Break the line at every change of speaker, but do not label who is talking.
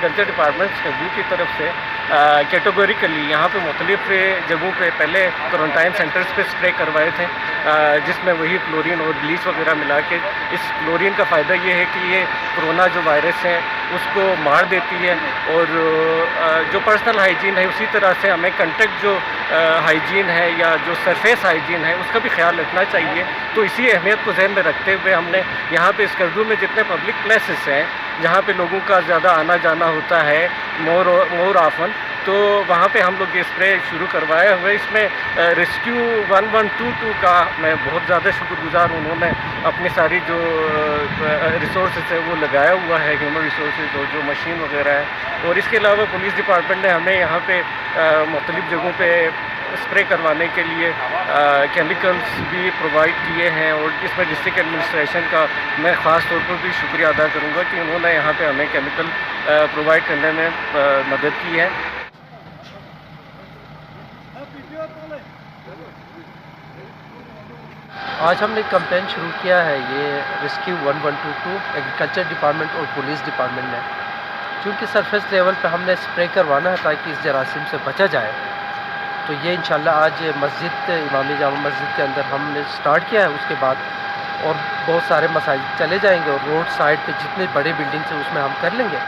Agriculture department Skardu की तरफ से कैटेगोरिकली यहाँ पे मुख्तलिफ जगहों पे पहले क्वारंटाइन सेंटर्स पे स्प्रे करवाए थे, जिसमें वही क्लोरीन और ब्लीच वगैरह मिला के। इस क्लोरीन का फ़ायदा ये है कि ये कोरोना जो वायरस है उसको मार देती है, और जो पर्सनल हाइजीन है उसी तरह से हमें कंटेक्ट जो हाइजीन है या जो सरफेस हाइजीन है उसका भी ख्याल रखना चाहिए। तो इसी अहमियत को जहन में रखते हुए हमने यहाँ पे स्कर्दू में जितने पब्लिक प्लेसेस हैं जहाँ पे लोगों का ज़्यादा आना जाना होता है मोर ऑफन, तो वहाँ पे हम लोग ये स्प्रे शुरू करवाए हुए। इसमें रेस्क्यू 1122 का मैं बहुत ज़्यादा शुक्रगुजार, उन्होंने अपनी सारी जो रिसोर्स है वो लगाया हुआ है, ह्यूमन रिसोर्स और जो मशीन वगैरह है। और इसके अलावा पुलिस डिपार्टमेंट ने हमें यहाँ पे मुख्तलिफ़ जगहों पे स्प्रे करवाने के लिए केमिकल्स भी प्रोवाइड किए हैं, और इसमें डिस्ट्रिक्ट एडमिनिस्ट्रेशन का मैं ख़ास तौर पर भी शुक्रिया अदा करूँगा कि उन्होंने यहाँ पे हमें केमिकल प्रोवाइड करने में मदद की है।
आज हमने कैंपेन शुरू किया है, ये रेस्क्यू 1122 एग्रीकल्चर डिपार्टमेंट और पुलिस डिपार्टमेंट ने, क्योंकि सरफेस लेवल पे हमने स्प्रे करवाना है ताकि इस जरासीम से बचा जाए। तो ये इंशाल्लाह आज मस्जिद इमामी जामा मस्जिद के अंदर हमने स्टार्ट किया है, उसके बाद और बहुत सारे मसाजिद चले जाएंगे और रोड साइड पे जितनी बड़ी बिल्डिंग्स हैं उसमें हम कर लेंगे।